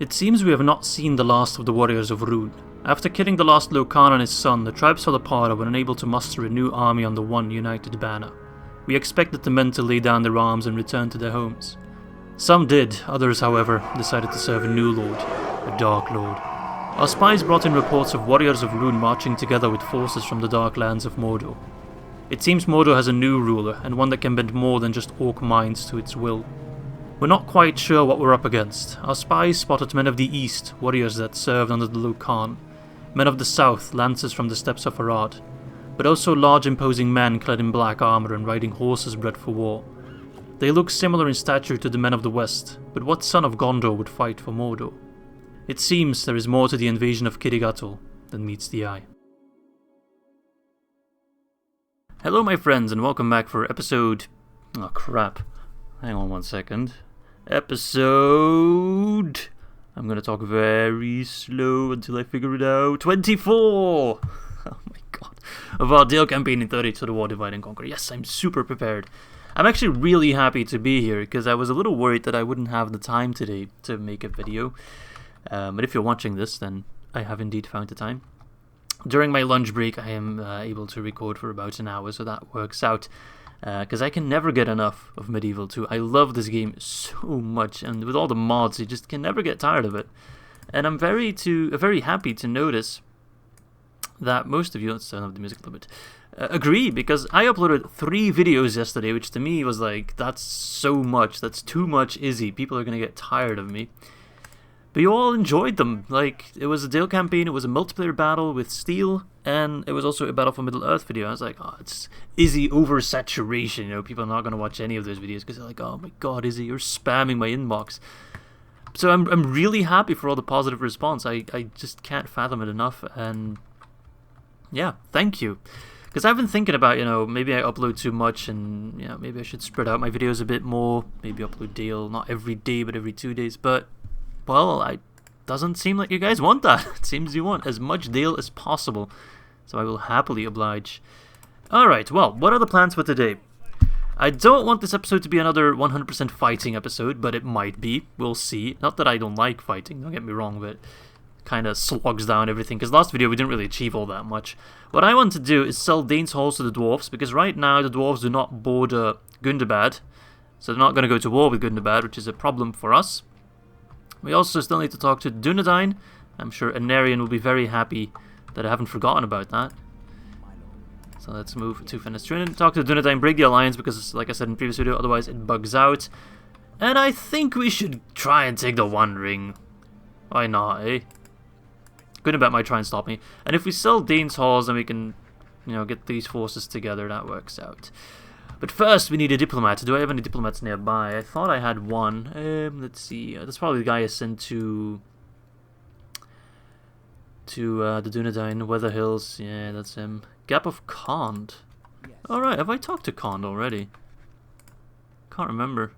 It seems we have not seen the last of the warriors of Rhun. After killing the last Lokan and his son, the tribe fell apart and were unable to muster a new army under one united banner. We expected the men to lay down their arms and return to their homes. Some did, others, however, decided to serve a new lord, a Dark Lord. Our spies brought in reports of warriors of Rhun marching together with forces from the dark lands of Mordor. It seems Mordor has a new ruler, and one that can bend more than just orc minds to its will. We're not quite sure what we're up against. Our spies spotted men of the east, warriors that served under the Lokan, men of the south, lancers from the steppes of Harad, but also large imposing men clad in black armor and riding horses bred for war. They look similar in stature to the men of the west, but what son of Gondor would fight for Mordor? It seems there is more to the invasion of Kirikgathol than meets the eye. Hello my friends and welcome back for episode... Oh crap. Hang on one second. Episode... I'm gonna talk very slow until I figure it out. 24! Oh my god. Of our Dale campaign in 30 to the War Divide and Conquer. Yes, I'm super prepared. I'm actually really happy to be here because I was a little worried that I wouldn't have the time today to make a video. But if you're watching this, then I have indeed found the time. During my lunch break, I am able to record for about an hour, so that works out. Because I can never get enough of Medieval 2. I love this game so much, and with all the mods, you just can never get tired of it. And I'm very happy to notice that most of you, let's turn up the music a little bit, agree, because I uploaded 3 videos yesterday, which to me was like, that's so much, that's too much Izzy, people are going to get tired of me. But you all enjoyed them. Like, it was a Dale campaign, it was a multiplayer battle with steel, and it was also a Battle for Middle-earth video. I was like, oh, it's Izzy oversaturation, you know, people are not going to watch any of those videos because they're like, oh my god, Izzy, you're spamming my inbox. So I'm really happy for all the positive response. I just can't fathom it enough, and yeah, thank you. Because I've been thinking about, you know, maybe I upload too much and, you know, maybe I should spread out my videos a bit more. Maybe upload Dale, not every day, but every 2 days. But, well, it doesn't seem like you guys want that. It seems you want as much Dale as possible. So I will happily oblige. Alright, well, what are the plans for today? I don't want this episode to be another 100% fighting episode, but it might be. We'll see. Not that I don't like fighting, don't get me wrong, but kind of slogs down everything, because last video we didn't really achieve all that much. What I want to do is sell Dane's Halls to the Dwarves, because right now the Dwarves do not border Gundabad, so they're not going to go to war with Gundabad, which is a problem for us. We also still need to talk to Dunedain. I'm sure Anarion will be very happy that I haven't forgotten about that. So let's move to Fenestrinen, talk to Dunedain, break the alliance, because like I said in the previous video, otherwise it bugs out. And I think we should try and take the One Ring. Why not, eh? Gundabad might try and stop me. And if we sell Dane's Halls, then we can, you know, get these forces together. That works out. But first, we need a diplomat. Do I have any diplomats nearby? I thought I had one. Let's see. That's probably the guy I sent to the Dunedain, Weather Hills. Yeah, that's him. Gap of Khand. Alright, have I talked to Khand already? Can't remember.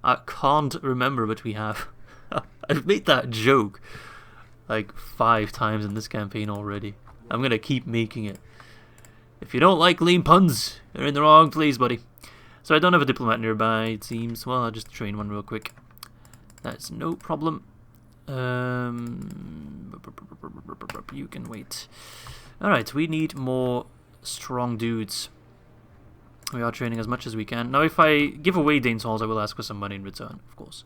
I can't remember, but we have. I've made that joke like 5 times in this campaign already. I'm gonna keep making it. If you don't like lean puns, you're in the wrong place, buddy. So I don't have a diplomat nearby, it seems. Well, I'll just train one real quick. That's no problem. You can wait. Alright, we need more strong dudes. We are training as much as we can. Now, if I give away Dane's Halls, I will ask for some money in return, of course.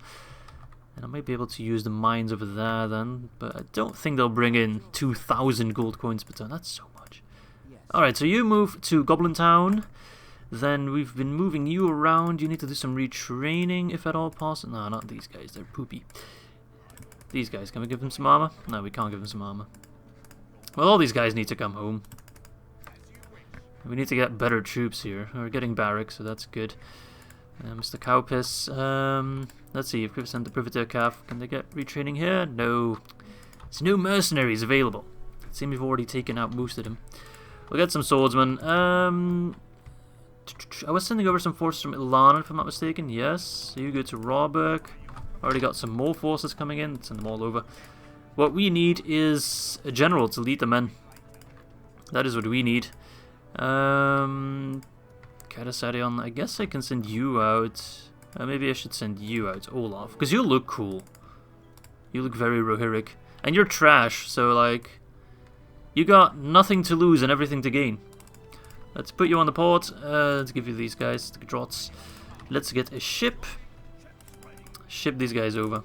And I might be able to use the mines over there then, but I don't think they'll bring in 2,000 gold coins per turn. That's so much. Alright, so you move to Goblin Town. Then we've been moving you around. You need to do some retraining, if at all possible. No, not these guys. They're poopy. These guys, can we give them some armor? No, we can't give them some armor. Well, all these guys need to come home. We need to get better troops here. We're getting barracks, so that's good. Mr. Cowpiss. Let's see, if we've sent the Privateer Calf, can they get retraining here? No. There's no mercenaries available. It seems we've already taken out most of them. We'll get some swordsmen. I was sending over some forces from Ilan, if I'm not mistaken. Yes. So you go to Rawberg. Already got some more forces coming in. Send them all over. What we need is a general to lead the men. That is what we need. Kadasarion, I guess I can send you out. Maybe I should send you out, Olaf, because you look cool. You look very Rohirric. And you're trash, so like... You got nothing to lose and everything to gain. Let's put you on the port. Let's give you these guys, the drots. Let's get a ship. Ship these guys over.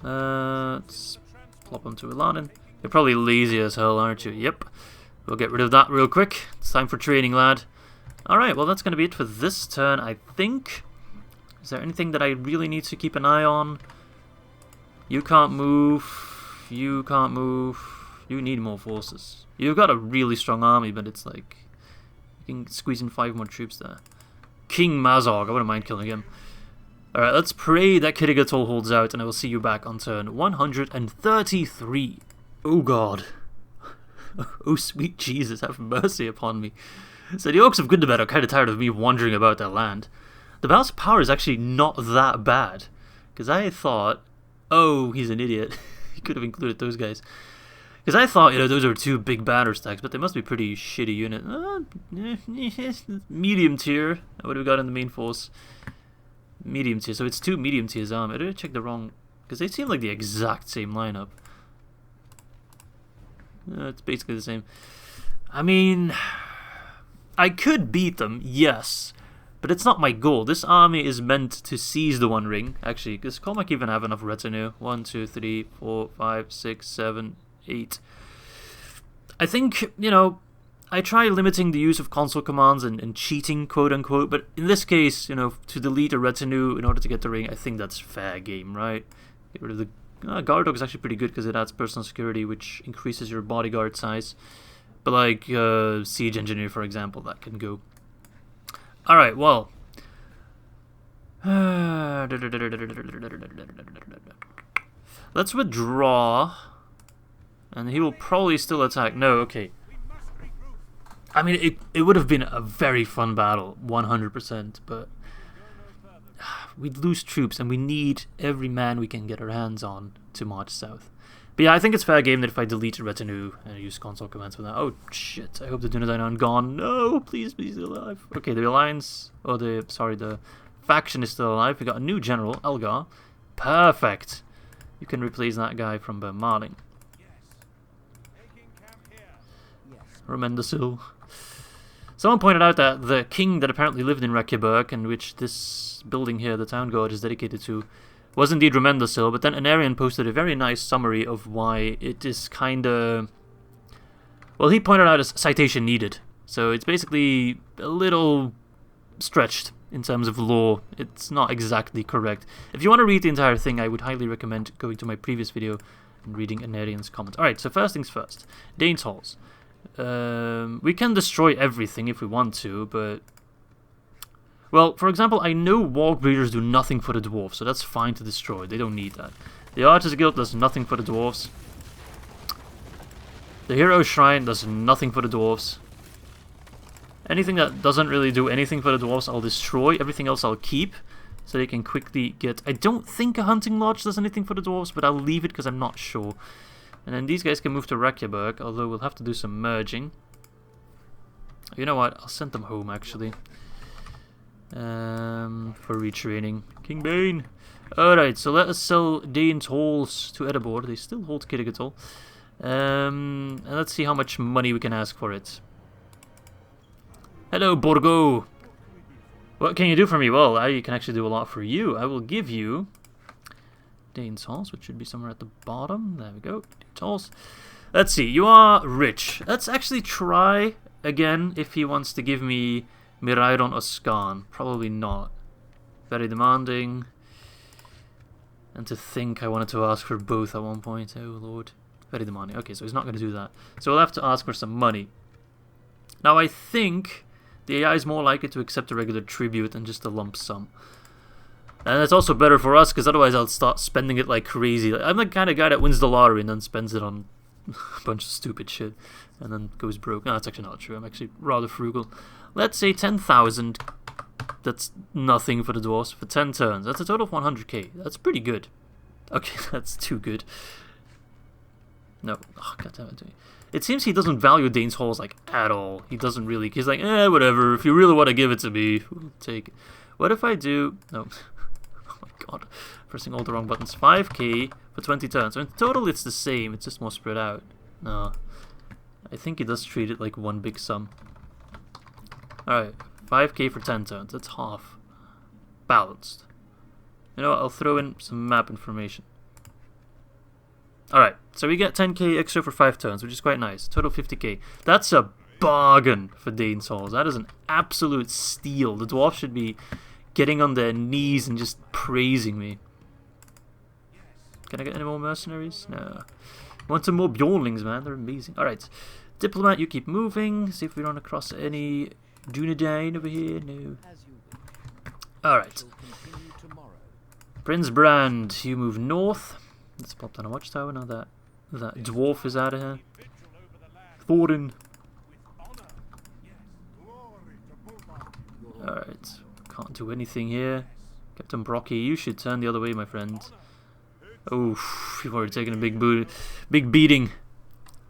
Let's plop them to Ilanin. You're probably lazy as hell, aren't you? Yep. We'll get rid of that real quick. It's time for training, lad. Alright, well that's going to be it for this turn, I think. Is there anything that I really need to keep an eye on? You can't move. You can't move. You need more forces. You've got a really strong army, but it's like... You can squeeze in 5 more troops there. King Mazog, I wouldn't mind killing him. Alright, let's pray that Kirikgathol holds out, and I will see you back on turn 133. Oh god. Oh sweet Jesus, have mercy upon me. So the Orcs of Gundabad are kind of tired of me wandering about their land. The Baal's power is actually not that bad. Because I thought... Oh, he's an idiot. He could have included those guys. Because I thought, you know, those are 2 big banner stacks, but they must be pretty shitty unit. Medium tier. What do we got in the main force? Medium tier. So it's 2 medium tiers army. Did I check the wrong... Because they seem like the exact same lineup. It's basically the same. I mean... I could beat them, yes. But it's not my goal. This army is meant to seize the One Ring. Actually, does Cormac even have enough retinue? 1, 2, 3, 4, 5, 6, 7, 8. I think, you know, I try limiting the use of console commands and cheating, quote-unquote. But in this case, you know, to delete a retinue in order to get the ring, I think that's fair game, right? Get rid of the... Guard Dog is actually pretty good because it adds personal security, which increases your bodyguard size. But like Siege Engineer, for example, that can go. Alright, well. Let's withdraw. And he will probably still attack. No, okay. I mean, it would have been a very fun battle, 100%, but we'd lose troops, and we need every man we can get our hands on to march south. But yeah, I think it's fair game that if I delete a retinue and use console commands for that. Oh shit! I hope the Dunedain aren't gone. No, please, please, stay alive. Okay, the alliance, or the faction is still alive. We got a new general, Elgar. Perfect. You can replace that guy from Marling. Romendasil. Someone pointed out that the king that apparently lived in Reykjavik, and which this building here, the town guard, is dedicated to, was indeed Romendasil, but then Anarian posted a very nice summary of why it is kinda... Well, he pointed out as citation needed. So it's basically a little stretched in terms of lore. It's not exactly correct. If you want to read the entire thing, I would highly recommend going to my previous video and reading Anarian's comments. Alright, so first things first. Dane's Halls. We can destroy everything if we want to, but... Well, for example, I know Warg Breeders do nothing for the Dwarves, so that's fine to destroy. They don't need that. The Archers Guild does nothing for the Dwarves. The Hero Shrine does nothing for the Dwarves. Anything that doesn't really do anything for the Dwarves, I'll destroy. Everything else I'll keep, so they can quickly get... I don't think a Hunting Lodge does anything for the Dwarves, but I'll leave it because I'm not sure. And then these guys can move to Reykjavik, although we'll have to do some merging. You know what? I'll send them home, actually. For retraining. King Bane! Alright, so let us sell Dane's Halls to Erebor. They still hold Kirikgathol. And let's see how much money we can ask for it. Hello, Borgo! What can you do for me? Well, I can actually do a lot for you. I will give you Dane's Halls, which should be somewhere at the bottom. There we go. Dane's Halls. Let's see. You are rich. Let's actually try again if he wants to give me Mirairon or Skarn. Probably not. Very demanding. And to think I wanted to ask for both at one point. Oh lord. Very demanding. Okay, so he's not going to do that. So we'll have to ask for some money. Now I think the AI is more likely to accept a regular tribute than just a lump sum. And that's also better for us, because otherwise I'll start spending it like crazy. I'm the kind of guy that wins the lottery and then spends it on a bunch of stupid shit. And then goes broke. No, that's actually not true. I'm actually rather frugal. Let's say 10,000. That's nothing for the dwarves for 10 turns. That's a total of 100k. That's pretty good. Okay, that's too good. No. Oh, God damn it. It seems he doesn't value Dane's Halls like at all. He doesn't really. He's like, whatever. If you really want to give it to me, we'll take it. What if I do... No. Oh my god. Pressing all the wrong buttons. 5k for 20 turns. So in total it's the same, it's just more spread out. No. I think he does treat it like one big sum. Alright, 5k for 10 turns. That's half. Balanced. You know what, I'll throw in some map information. Alright, so we get 10k extra for 5 turns, which is quite nice. Total 50k. That's a bargain for Dane's Halls. That is an absolute steal. The dwarves should be getting on their knees and just praising me. Can I get any more mercenaries? No. Want some more Bjornlings, man. They're amazing. Alright. Diplomat, you keep moving. See if we run across any Dunedain over here. No. Alright. Prince Brand, you move north. Let's pop down a watchtower now that dwarf is out of here. Thorin. Alright. Can't do anything here. Captain Brocky, you should turn the other way, my friend. Oof, you've already taken a big beating.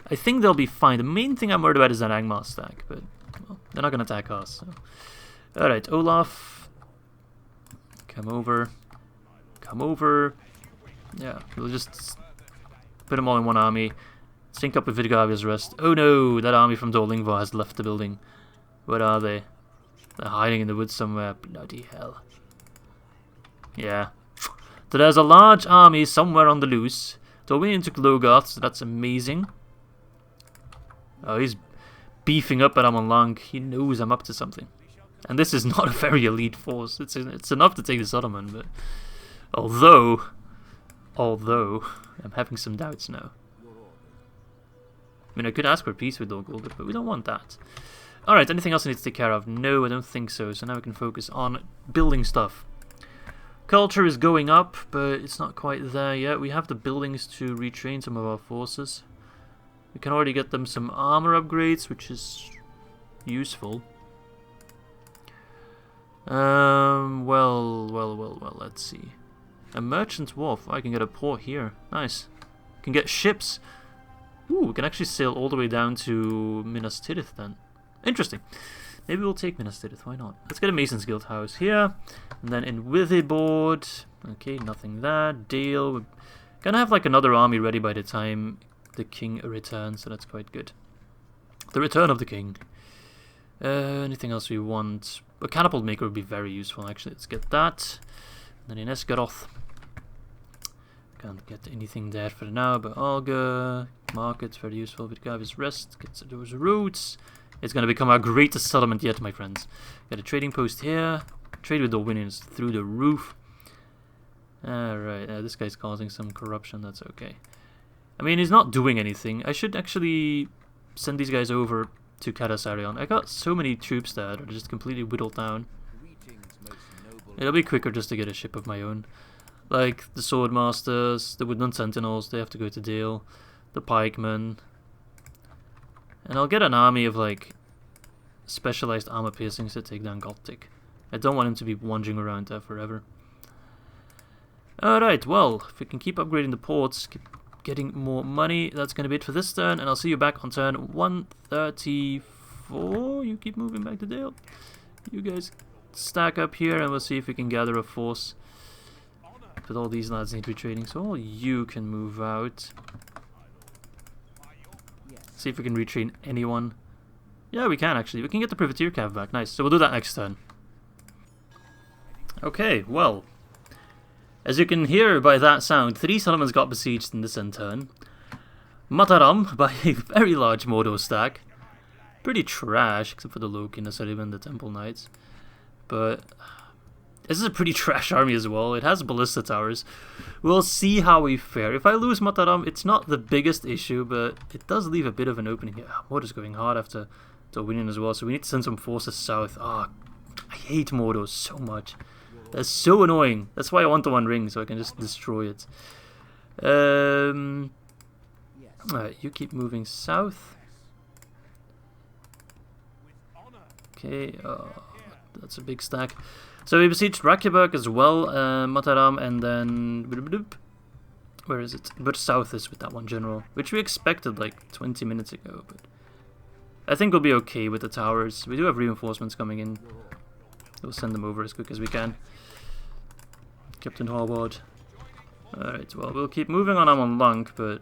I think they'll be fine. The main thing I'm worried about is that Angmar stack, but well, they're not going to attack us. So. Alright, Olaf. Come over. Come over. Yeah, we'll just put them all in one army. Sync up with Vidgavia's rest. Oh no, that army from Dol Ingvar has left the building. Where are they? They're hiding in the woods somewhere. Bloody hell. Yeah. So there's a large army somewhere on the loose. Dolwyn took Logoth, so that's amazing. Oh, he's beefing up at Amon Lang. He knows I'm up to something. And this is not a very elite force. It's enough to take the Ottoman, but although I'm having some doubts now. I mean, I could ask for peace with Dol Guldur, but we don't want that. Alright, anything else I need to take care of? No, I don't think so. So now we can focus on building stuff. Culture is going up, but it's not quite there yet. We have the buildings to retrain some of our forces. We can already get them some armor upgrades, which is useful. Well, let's see. A merchant's wharf. I can get a port here. Nice. Can get ships. Ooh, we can actually sail all the way down to Minas Tirith then. Interesting. Maybe we'll take Minas Tirith, why not? Let's get a Mason's Guild house here. And then in Witherboard. Okay, nothing there. Dale. We're gonna have like another army ready by the time the king returns, so that's quite good. The return of the king. Anything else we want? A catapult maker would be very useful, actually. Let's get that. And then in Esgaroth. Can't get anything there for now, but Alga. Market's very useful. Vidgavia's rest. Gets those roads. It's going to become our greatest settlement yet, my friends. Got a trading post here. Trade with the Winners through the roof. Alright, this guy's causing some corruption. That's okay. I mean, he's not doing anything. I should actually send these guys over to Kadasarion. I got so many troops there that are just completely whittled down. It'll be quicker just to get a ship of my own. Like the Swordmasters, the Woodland Sentinels, they have to go to Dale. The Pikemen. And I'll get an army of like specialized armor piercings to take down Gothic. I don't want him to be wandering around there forever. Alright, well, if we can keep upgrading the ports, keep getting more money, that's going to be it for this turn, and I'll see you back on turn 134. You keep moving back to Dale. You guys stack up here, and we'll see if we can gather a force. But all these lads need retraining, so all you can move out. See if we can retrain anyone. Yeah, we can actually. We can get the Privateer Cav back. Nice. So we'll do that next turn. Okay, well. As you can hear by that sound, 3 settlements got besieged in this end turn. Mattaram by a very large Mordor stack. Pretty trash, except for the Loki, the Silvan, and the Temple Knights. But this is a pretty trash army as well. It has ballista towers. We'll see how we fare. If I lose Mattaram, it's not the biggest issue, but it does leave a bit of an opening here. Mordor's going hard after winning as well, so we need to send some forces south. I hate Mordor so much. That's so annoying. That's why I want the One Ring, so I can just destroy it. Alright, you keep moving south. Okay, that's a big stack. So we besieged Rakyaberg as well, Mattaram, and then... Where is it? But south is with that one general, which we expected like 20 minutes ago, but... I think we'll be okay with the towers. We do have reinforcements coming in. We'll send them over as quick as we can. Captain Harad. Alright, well, we'll keep moving on Amon Lunk, but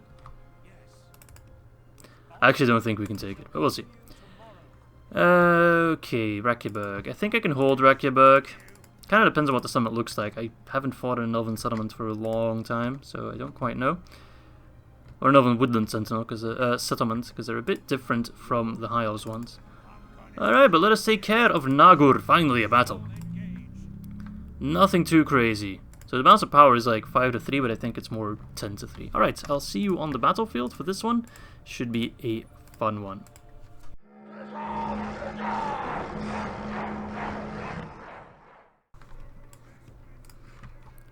I actually don't think we can take it, but we'll see. Okay, Reykjavik. I think I can hold Reykjavik. Kind of depends on what the summit looks like. I haven't fought in an Elven settlement for a long time, so I don't quite know. Or an Elven woodland sentinel, settlement, because they're a bit different from the High Elves ones. Alright, but let us take care of Nagur. Finally, a battle. Nothing too crazy. So the balance of power is like 5 to 3, but I think it's more 10 to 3. Alright, I'll see you on the battlefield for this one. Should be a fun one.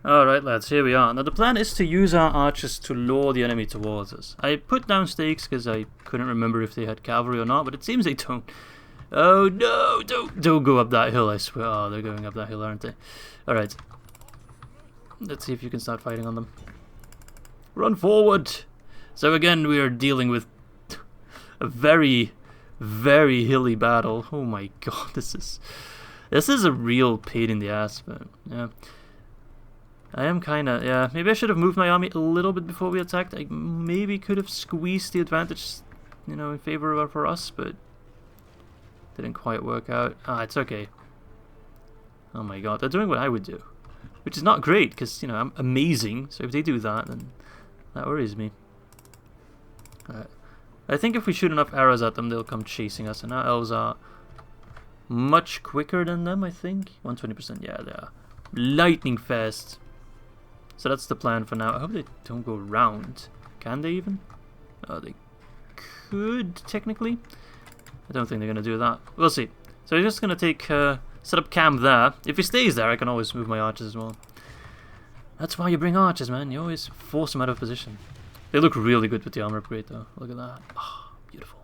Alright lads, here we are. Now the plan is to use our archers to lure the enemy towards us. I put down stakes because I couldn't remember if they had cavalry or not, but it seems they don't. Oh no, don't go up that hill, I swear. Oh, they're going up that hill, aren't they? Alright. Let's see if you can start fighting on them. Run forward! So again, we are dealing with a very, very hilly battle. Oh my god, this is a real pain in the ass, but yeah. I am kinda, yeah, maybe I should have moved my army a little bit before we attacked. I maybe could have squeezed the advantage, you know, in favor of for us, but didn't quite work out. Ah, it's okay. Oh my god, they're doing what I would do. Which is not great, because, you know, I'm amazing, so if they do that, then that worries me. Alright. I think if we shoot enough arrows at them, they'll come chasing us, and our elves are much quicker than them, I think. 120%, yeah, they are. Lightning fast. So that's the plan for now. I hope they don't go around. Can they even? Oh, they could, technically. I don't think they're going to do that. We'll see. So we're just going to take... set up camp there. If he stays there, I can always move my archers as well. That's why you bring archers, man. You always force them out of position. They look really good with the armor upgrade, though. Look at that. Oh, beautiful.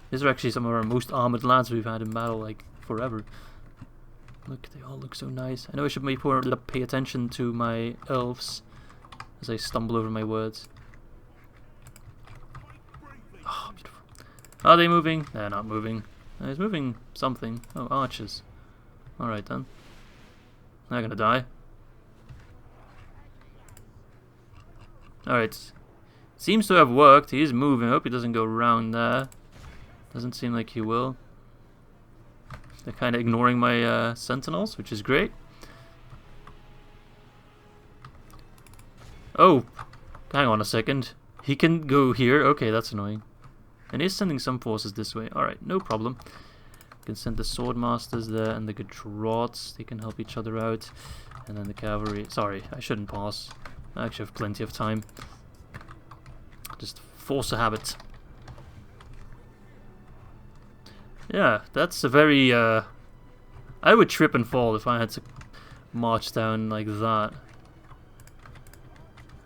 These are actually some of our most armored lads we've had in battle, like, forever. Look, they all look so nice. I know I should maybe pay attention to my elves as I stumble over my words. Oh, beautiful. Are they moving? They're not moving. He's moving something. Oh, archers. Alright then. They're gonna die. Alright. Seems to have worked. He is moving. I hope he doesn't go round there. Doesn't seem like he will. They're kind of ignoring my sentinels, which is great. Oh, hang on a second. He can go here. Okay, that's annoying. And he's sending some forces this way. Alright, no problem. Can send the swordmasters there and the Gedrots. They can help each other out. And then the cavalry. Sorry, I shouldn't pass. I actually have plenty of time. Just force a habit. Yeah, that's a very... I would trip and fall if I had to march down like that.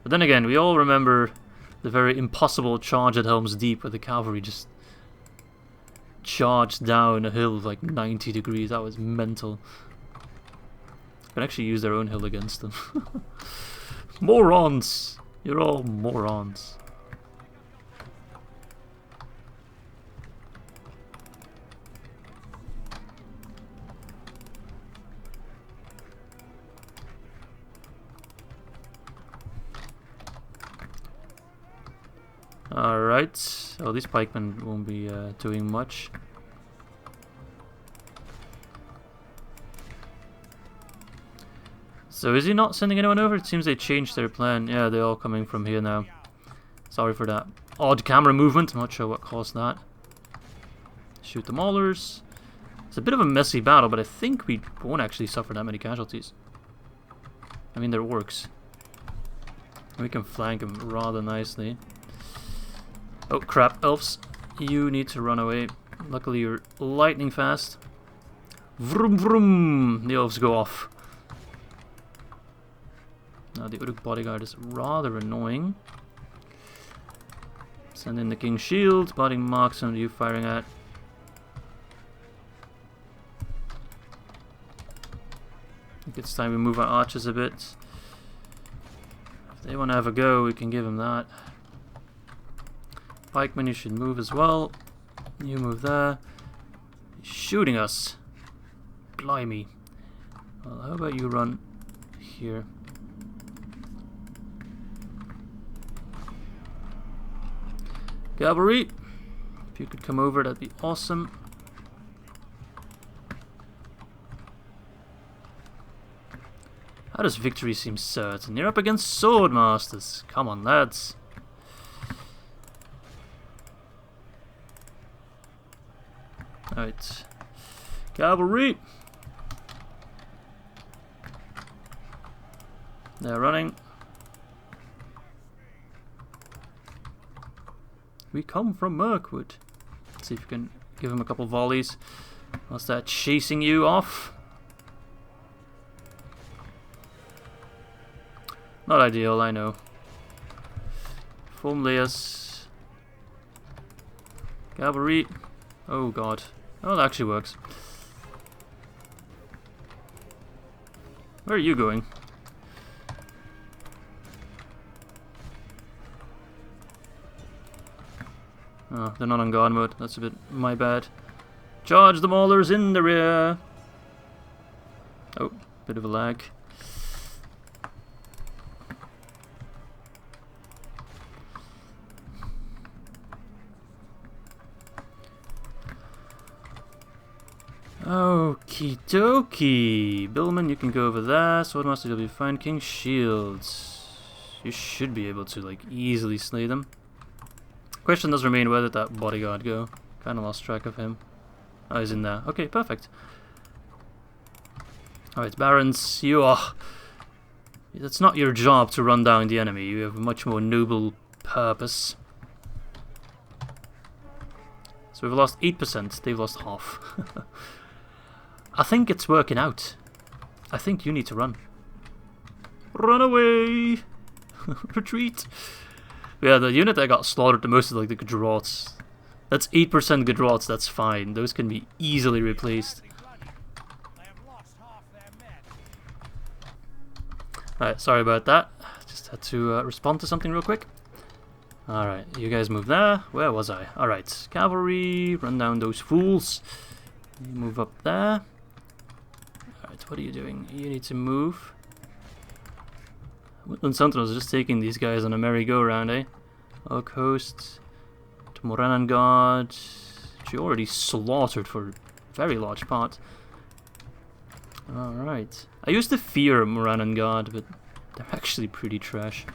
But then again, we all remember the very impossible charge at Helm's Deep where the cavalry just charged down a hill of like 90 degrees. That was mental. You can actually use their own hill against them. Morons! You're all morons. Alright, oh, these pikemen won't be doing much. So is he not sending anyone over? It seems they changed their plan. Yeah, they're all coming from here now. Sorry for that odd camera movement. I'm not sure what caused that. Shoot the maulers. It's a bit of a messy battle, but I think we won't actually suffer that many casualties. I mean, they're orcs. We can flank them rather nicely. Oh crap, elves. You need to run away. Luckily you're lightning fast. Vroom vroom! The elves go off. Now the Uruk bodyguard is rather annoying. Send in the King's Shield. Body marks on you firing at. I think it's time we move our archers a bit. If they want to have a go, we can give them that. Pikemen, you should move as well. You move there. He's shooting us. Blimey. Well, how about you run here. Cavalry, if you could come over, that'd be awesome. How does victory seem certain? You're up against swordmasters. Come on, lads. Alright. Cavalry. They're running. We come from Mirkwood. Let's see if we can give him a couple volleys whilst they're chasing you off. Not ideal, I know. Formleus. Cavalry. Oh god. Oh, that actually works. Where are you going? Oh, they're not on guard mode. That's a bit my bad. Charge the maulers in the rear. Oh, bit of a lag. Okie dokie. Billman, you can go over there. Swordmaster, you'll be fine. King Shields. You should be able to, like, easily slay them. Question does remain, where did that bodyguard go? Kinda lost track of him. Oh, he's in there. Okay, perfect. Alright, Barons, you are... It's not your job to run down the enemy. You have a much more noble purpose. So we've lost 8%. They've lost half. I think it's working out. I think you need to run. Run away! Retreat! Yeah, the unit that got slaughtered the most is like the Gudrots. That's 8% Gudrots, that's fine. Those can be easily replaced. Alright, sorry about that. Just had to respond to something real quick. Alright, you guys move there. Where was I? Alright, cavalry, run down those fools. You move up there. Alright, what are you doing? You need to move. Woodland Sentinels are just taking these guys on a merry-go-round, eh? Oak Host to Moranangard. She already slaughtered for a very large part. Alright. I used to fear Moranangard, but they're actually pretty trash.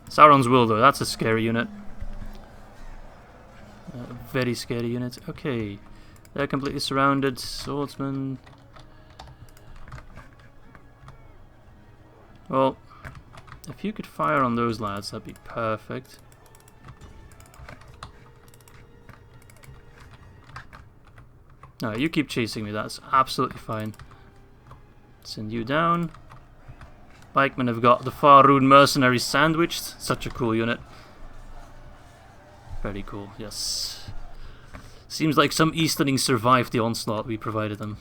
Sauron's Will, though, that's a scary unit. A very scary unit. Okay. They're completely surrounded. Swordsman. Well, if you could fire on those lads, that'd be perfect. No, you keep chasing me, that's absolutely fine. Send you down. Pikemen have got the Faroon mercenaries sandwiched. Such a cool unit. Very cool, yes. Seems like some Easterlings survived the onslaught we provided them.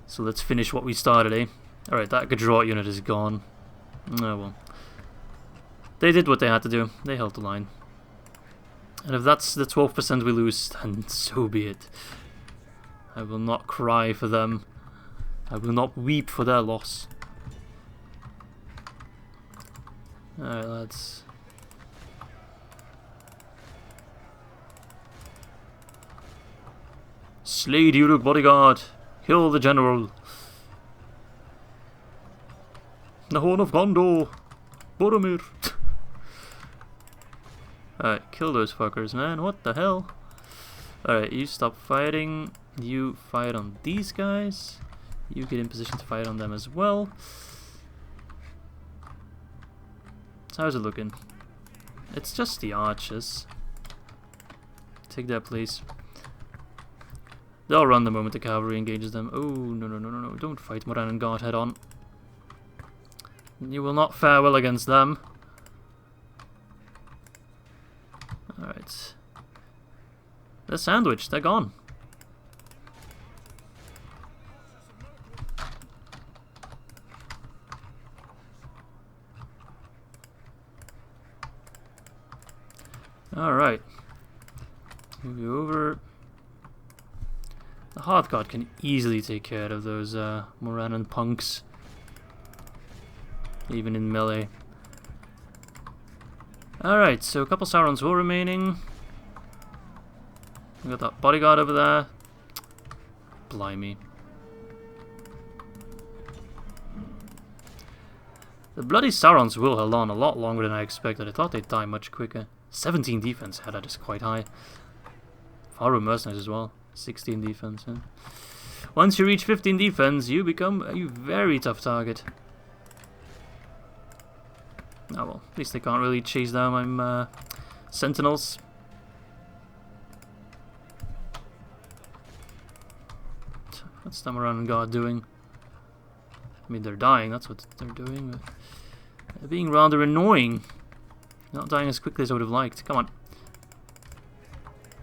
So let's finish what we started, eh? Alright, that Gudrot unit is gone. Oh well. They did what they had to do. They held the line. And if that's the 12% we lose, then so be it. I will not cry for them. I will not weep for their loss. Alright, lads. Slay the Uruk bodyguard. Kill the general. The Horn of Gondor. Boromir. Alright, kill those fuckers, man. What the hell? Alright, you stop fighting. You fight on these guys. You get in position to fight on them as well. So how's it looking? It's just the archers. Take that place. They'll run the moment the cavalry engages them. Oh, no, no, no, no, no. Don't fight Moranangard head on. You will not fare well against them. Alright. They're sandwiched. They're gone. Alright. Move you over. The Hearthguard can easily take care of those Morannon punks. Even in melee. Alright, so a couple Saurons will remaining. We got that bodyguard over there. Blimey. The bloody Saurons will hold on a lot longer than I expected. I thought they'd die much quicker. 17 defense, that is quite high. Faru mercenaries as well. 16 defense. Huh? Once you reach 15 defense, you become a very tough target. Oh well, at least they can't really chase down my sentinels. What's the Morannon guard doing? I mean, they're dying, that's what they're doing. But they're being rather annoying. Not dying as quickly as I would have liked. Come on.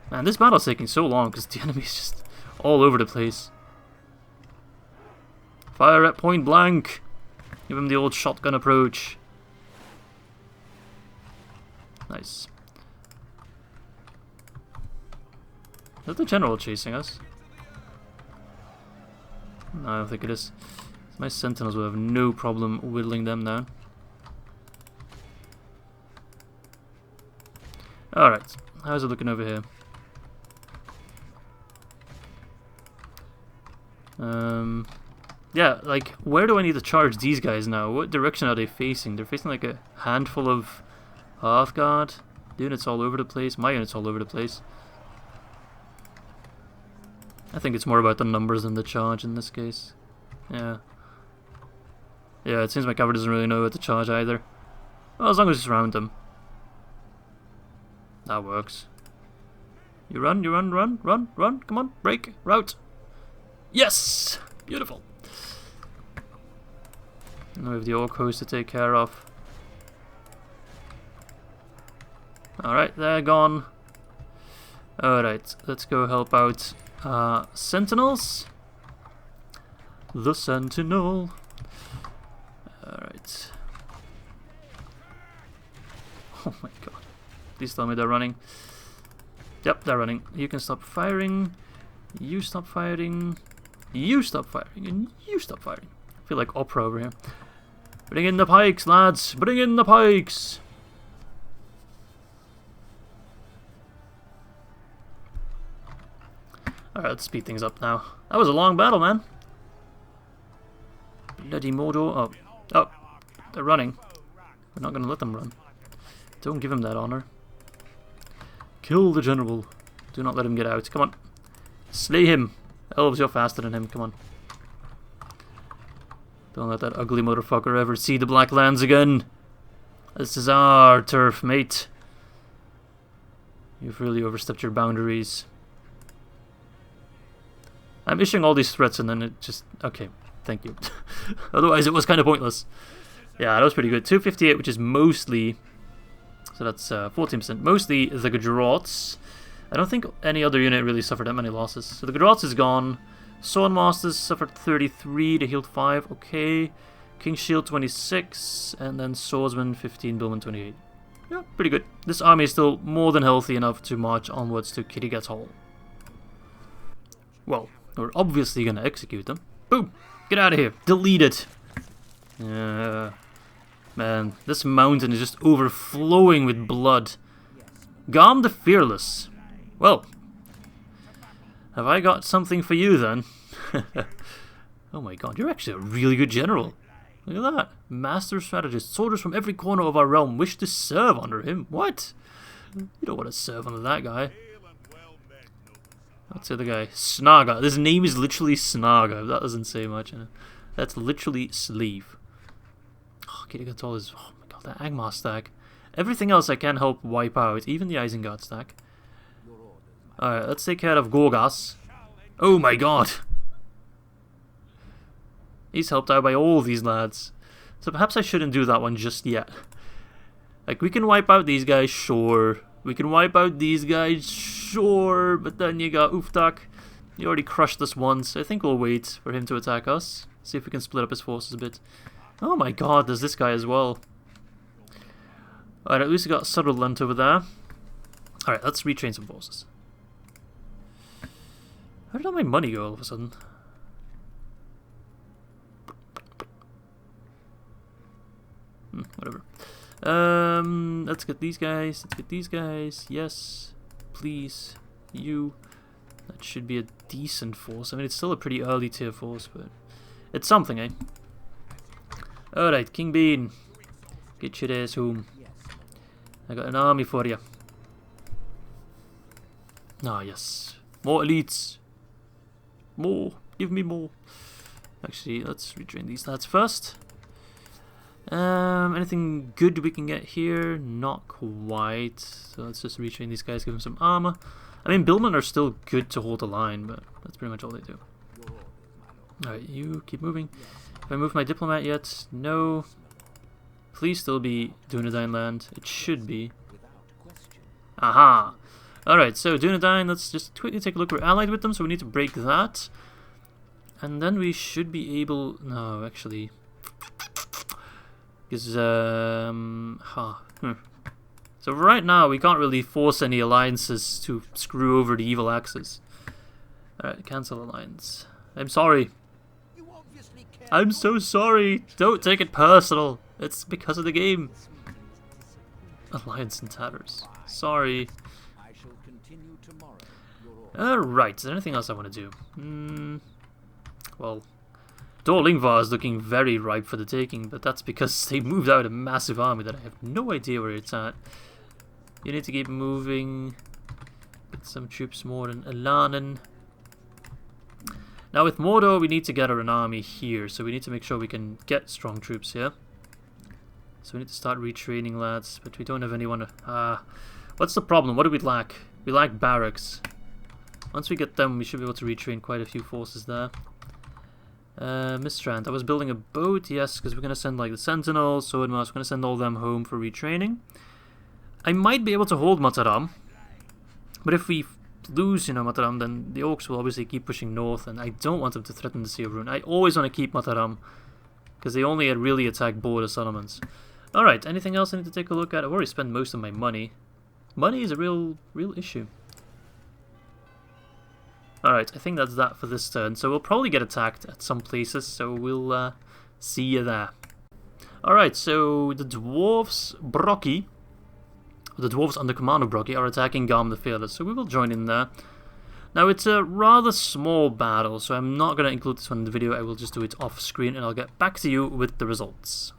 Man, this battle's taking so long because the enemy's just all over the place. Fire at point blank. Give him the old shotgun approach. Nice. Is that the general chasing us? No, I don't think it is. My sentinels will have no problem whittling them down. Alright, how's it looking over here? Yeah, like, where do I need to charge these guys now? What direction are they facing? They're facing like a handful of Hearthguard. Units all over the place. My units all over the place. I think it's more about the numbers than the charge in this case. Yeah. Yeah, it seems my cover doesn't really know what to charge either. Well, as long as it's around them. That works. You run, run, come on, break, route. Yes! Beautiful. Now we have the Orc host to take care of. Alright, they're gone. Alright, let's go help out Sentinels. The Sentinel. Alright. Oh my god. Please tell me they're running. Yep, they're running. You can stop firing. You stop firing. You stop firing. And you stop firing. I feel like opera over here. Bring in the pikes, lads. Bring in the pikes. Alright, let's speed things up now. That was a long battle, man. Bloody Mordor. Oh. Oh. They're running. We're not going to let them run. Don't give him that honor. Kill the general. Do not let him get out. Come on. Slay him. Elves, you're faster than him. Come on. Don't let that ugly motherfucker ever see the Black Lands again. This is our turf, mate. You've really overstepped your boundaries. I'm issuing all these threats and then it just... Okay, thank you. Otherwise it was kind of pointless. Yeah, that was pretty good. 258, which is mostly... So that's 14%. Mostly the Dwarves. I don't think any other unit really suffered that many losses. So the Dwarves is gone. Swordmasters suffered 33, they healed 5, okay. King's Shield 26, and then Swordsman 15, Billman 28. Yeah, pretty good. This army is still more than healthy enough to march onwards to Kirikgathol. Well, we're obviously gonna execute them. Boom! Get out of here! Delete it! Yeah. Man, this mountain is just overflowing with blood. Garm the Fearless. Well, have I got something for you then? Oh my god, you're actually a really good general. Look at that. Master strategist. Soldiers from every corner of our realm wish to serve under him. What? You don't want to serve under that guy. What's the other guy? Snaga. His name is literally Snaga. That doesn't say much. That's literally slave. Oh, Kirikgathol is... Oh my god, that Angmar stack. Everything else I can help wipe out. Even the Isengard stack. Alright, let's take care of Gorgas. Oh my god! He's helped out by all these lads. So perhaps I shouldn't do that one just yet. Like, we can wipe out these guys, sure. We can wipe out these guys, sure. But then you got Uftak. He already crushed us once. I think we'll wait for him to attack us. See if we can split up his forces a bit. Oh my god, there's this guy as well. Alright, at least we got Sutherland over there. Alright, let's retrain some forces. Where did all my money go all of a sudden? Whatever. Let's get these guys. Let's get these guys. Yes. Please. You. That should be a decent force. I mean, it's still a pretty early tier force, but it's something, eh? Alright, King Bean. Get your ass home. I got an army for you. Ah, yes. More elites. More. Give me more. Actually, let's retrain these lads first. Anything good we can get here? Not quite. So let's just retrain these guys, give them some armor. I mean, billmen are still good to hold the line, but that's pretty much all they do. Alright, you keep moving. Have I moved my diplomat yet? No. Please still be Dunedain land. It should be. Aha! Alright, so Dunedain, let's just quickly take a look. We're allied with them, so we need to break that. And then we should be able... No, actually... Because, So right now, we can't really force any alliances to screw over the evil axis. Alright, cancel alliance. I'm sorry. I'm so sorry. Don't take it personal. It's because of the game. Alliance in tatters. Sorry. Alright, is there anything else I want to do? Well, Dor Lingvar is looking very ripe for the taking, but that's because they moved out a massive army that I have no idea where it's at. You need to keep moving. Get some troops more in Elanin. Now with Mordor, we need to gather an army here, so we need to make sure we can get strong troops here. So we need to start retraining lads, but we don't have anyone to... what's the problem? What do we lack? We lack barracks. Once we get them, we should be able to retrain quite a few forces there. Mistrand. I was building a boat, yes, because we're going to send like the Sentinels, Swordmask, we're going to send all them home for retraining. I might be able to hold Mattaram, but if we lose, Mattaram, then the Orcs will obviously keep pushing north, and I don't want them to threaten the Sea of Rhun. I always want to keep Mattaram, because they only really attack border settlements. Alright, anything else I need to take a look at? I've already spent most of my money. Money is a real issue. Alright, I think that's that for this turn. So we'll probably get attacked at some places, so we'll see you there. Alright, so the Dwarves, the Dwarves under command of Brockie, are attacking Garm the Fearless, so we will join in there. Now it's a rather small battle, so I'm not going to include this one in the video. I will just do it off screen and I'll get back to you with the results.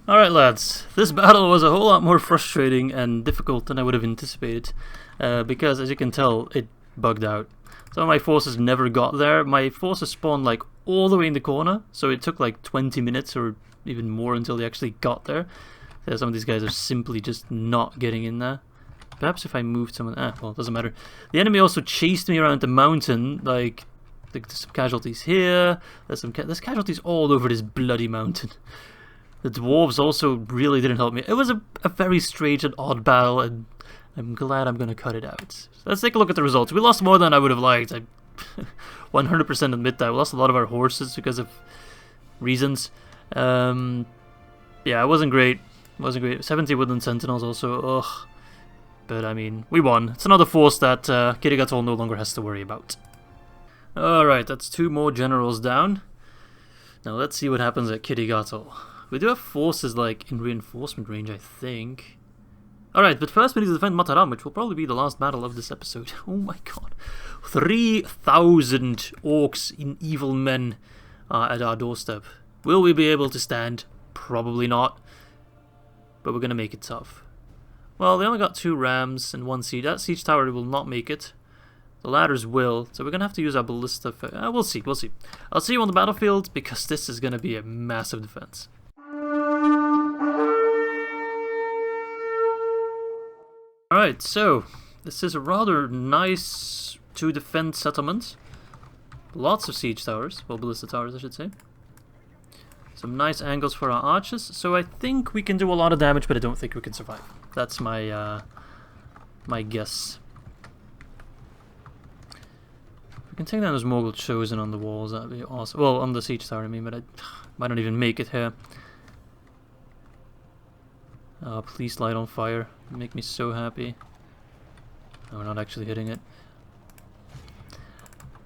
Alright lads, this battle was a whole lot more frustrating and difficult than I would have anticipated, because as you can tell, it bugged out. Some of my forces never got there. My forces spawned like all the way in the corner, so it took like 20 minutes or even more until they actually got there. Some of these guys are simply just not getting in there. Perhaps if I moved someone... well, it doesn't matter. The enemy also chased me around the mountain, like... There's some casualties here, there's casualties all over this bloody mountain. The Dwarves also really didn't help me. It was a very strange and odd battle, and I'm glad I'm going to cut it out. So let's take a look at the results. We lost more than I would have liked. I 100% admit that. We lost a lot of our horses because of reasons. Yeah, it wasn't great. It wasn't great. 70 Woodland Sentinels also. Ugh. But I mean, we won. It's another force that Kirikgathol no longer has to worry about. Alright, that's 2 more generals down. Now let's see what happens at Kirikgathol. We do have forces like in reinforcement range, I think. Alright, but first we need to defend Mattaram, which will probably be the last battle of this episode. Oh my god. 3,000 orcs in evil men at our doorstep. Will we be able to stand? Probably not. But we're going to make it tough. Well, they only got 2 rams and 1 siege. That siege tower will not make it. The ladders will. So we're going to have to use our ballista. We'll see, we'll see. I'll see you on the battlefield because this is going to be a massive defense. Alright, so this is a rather nice to defend settlement. Lots of siege towers. Well, ballista towers, I should say. Some nice angles for our archers. So I think we can do a lot of damage, but I don't think we can survive. That's my my guess. If we can take down those Mogul Chosen on the walls, that'd be awesome. Well, on the siege tower, I mean, but I might not even make it here. Please light on fire. Make me so happy. No, we're not actually hitting it.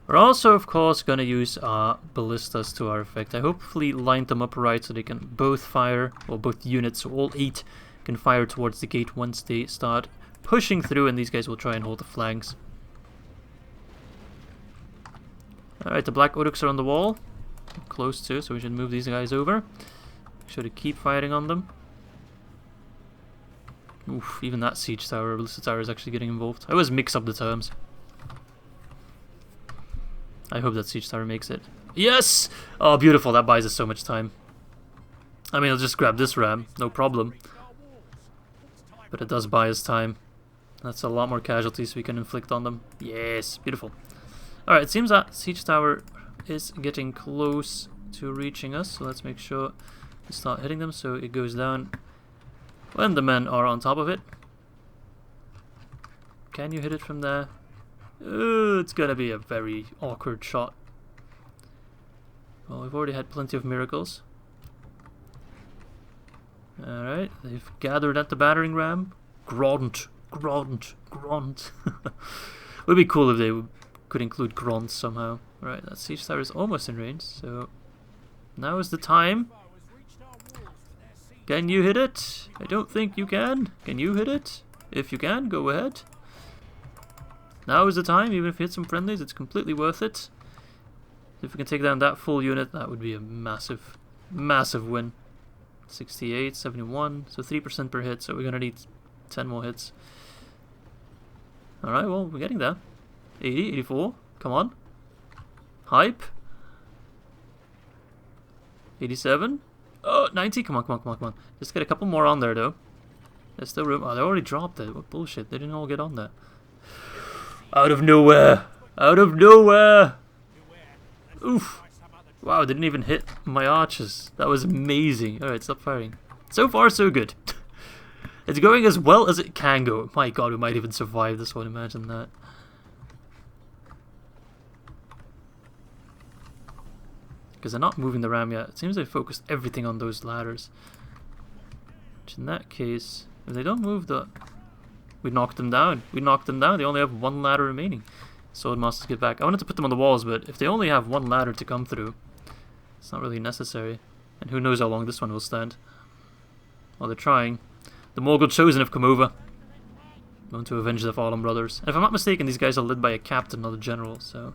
We're also, of course, going to use our ballistas to our effect. I hopefully lined them up right so they can both fire, or both units, so all 8 can fire towards the gate once they start pushing through, and these guys will try and hold the flanks. Alright, the black Orcs are on the wall. Close to, so we should move these guys over. Make sure to keep fighting on them. Oof, even that siege tower, ballista tower is actually getting involved. I always mix up the terms. I hope that siege tower makes it. Yes! Oh, beautiful. That buys us so much time. I mean, I'll just grab this ram. No problem. But it does buy us time. That's a lot more casualties we can inflict on them. Yes, beautiful. Alright, it seems that siege tower is getting close to reaching us. So let's make sure we start hitting them so it goes down when the men are on top of it. Can you hit it from there? It's gonna be a very awkward shot. Well, we've already had plenty of miracles. Alright, they've gathered at the battering ram. Grunt, grunt, grunt. Would be cool if they could include grunts somehow. Right, that siege tower is almost in range, so now is the time. Can you hit it? I don't think you can. Can you hit it? If you can, go ahead. Now is the time, even if you hit some friendlies, it's completely worth it. If we can take down that full unit, that would be a massive, massive win. 68, 71, so 3% per hit, so we're gonna need 10 more hits. Alright, well, we're getting there. 80, 84, come on. Hype. 87. Oh, 90, come on, come on, come on, come on. Just get a couple more on there, though. There's still room. Oh, they already dropped it. What bullshit, they didn't all get on there. Out of nowhere! Out of nowhere! Oof! Wow, didn't even hit my archers. That was amazing. Alright, stop firing. So far, so good. It's going as well as it can go. My god, we might even survive this one, imagine that. Because they're not moving the ram yet. It seems they focused everything on those ladders. Which in that case, if they don't move the... We knocked them down. We knocked them down. They only have 1 ladder remaining. Swordmasters get back. I wanted to put them on the walls, but if they only have 1 ladder to come through, it's not really necessary. And who knows how long this one will stand. Well, they're trying. The Morgul Chosen have come over. Want to avenge their fallen brothers. And if I'm not mistaken, these guys are led by a captain, not a general, so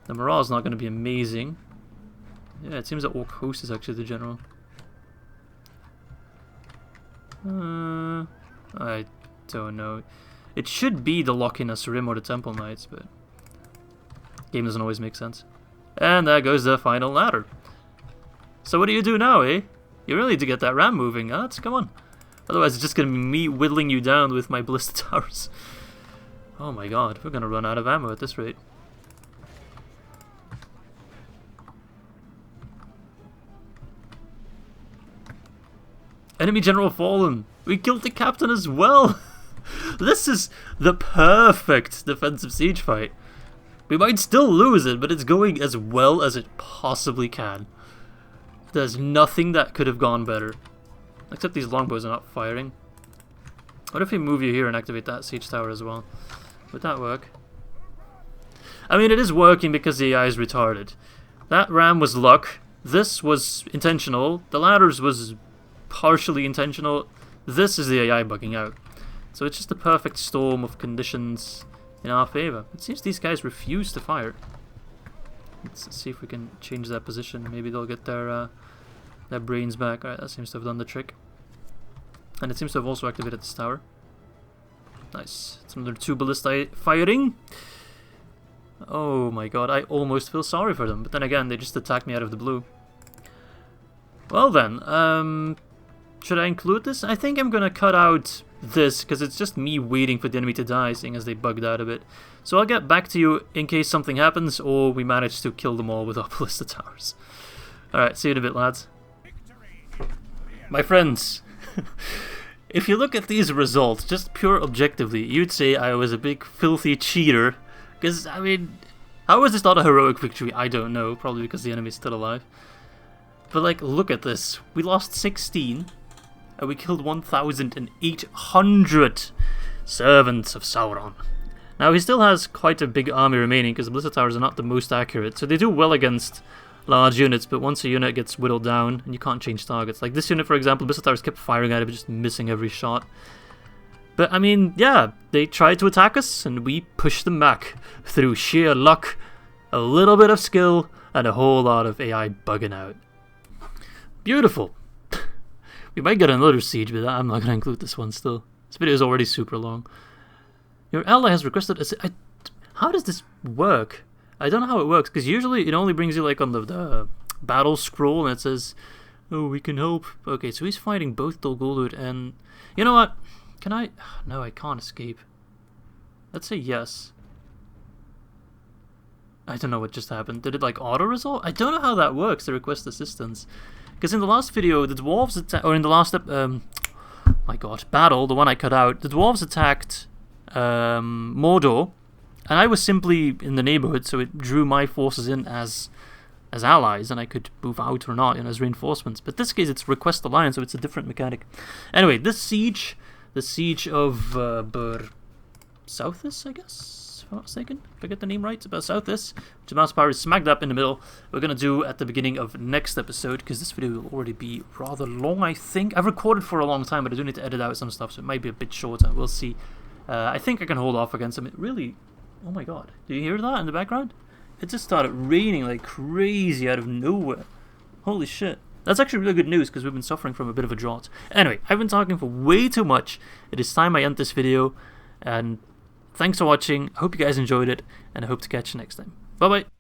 the morale is not going to be amazing. Yeah, it seems that Orc Host is actually the general. I don't know. It should be the Lochinus Rim or the Temple Knights, but game doesn't always make sense. And there goes the final ladder. So what do you do now, eh? You really need to get that ram moving, huh? Come on. Otherwise it's just going to be me whittling you down with my ballista towers. Oh my god, we're going to run out of ammo at this rate. Enemy general fallen. We killed the captain as well. This is the perfect defensive siege fight. We might still lose it, but it's going as well as it possibly can. There's nothing that could have gone better. Except these longbows are not firing. What if we move you here and activate that siege tower as well? Would that work? I mean, it is working because the AI is retarded. That ram was luck. This was intentional. The ladders was partially intentional. This is the AI bugging out. So it's just the perfect storm of conditions in our favor. It seems these guys refuse to fire. Let's see if we can change that position. Maybe they'll get their brains back. Alright, that seems to have done the trick. And it seems to have also activated this tower. Nice. It's another 2 ballista firing. Oh my god, I almost feel sorry for them. But then again, they just attacked me out of the blue. Well then, should I include this? I think I'm gonna cut out this, because it's just me waiting for the enemy to die, seeing as they bugged out a bit. So I'll get back to you in case something happens, or we manage to kill them all with our ballista towers. Alright, see you in a bit, lads. My friends, if you look at these results, just pure objectively, you'd say I was a big filthy cheater. Because, I mean, how is this not a heroic victory? I don't know, probably because the enemy's still alive. But like, look at this. We lost 16, and we killed 1,800 servants of Sauron. Now, he still has quite a big army remaining, because the Blizzard Towers are not the most accurate, so they do well against large units, but once a unit gets whittled down, and you can't change targets. Like this unit, for example, Blizzard Towers kept firing at it, but just missing every shot. But, I mean, yeah, they tried to attack us, and we pushed them back through sheer luck, a little bit of skill, and a whole lot of AI bugging out. Beautiful. We might get another siege, but I'm not going to include this one still. This video is already super long. Your ally has requested how does this work? I don't know how it works, because usually it only brings you like on the battle scroll, and it says, oh, we can help. Okay, so he's fighting both Dol Guldur and... You know what? Can I... No, I can't escape. Let's say yes. I don't know what just happened. Did it like auto-resolve? I don't know how that works, to request assistance. Because in the last video, the Dwarves attacked... Or in the last... my god, battle, the one I cut out, the Dwarves attacked Mordor, and I was simply in the neighborhood, so it drew my forces in as allies, and I could move out or not, as reinforcements. But this case, it's request alliance, so it's a different mechanic. Anyway, this siege, the siege of Southis, I guess, if I'm not mistaken, if I get the name right, about Southis, which the mouse power is smacked up in the middle. We're gonna do at the beginning of next episode, because this video will already be rather long, I think. I've recorded for a long time, but I do need to edit out some stuff, so it might be a bit shorter. We'll see. I think I can hold off against them. It really... Oh my god. Do you hear that in the background? It just started raining like crazy out of nowhere. Holy shit. That's actually really good news, because we've been suffering from a bit of a drought. Anyway, I've been talking for way too much. It is time I end this video. And thanks for watching. I hope you guys enjoyed it, and I hope to catch you next time. Bye bye.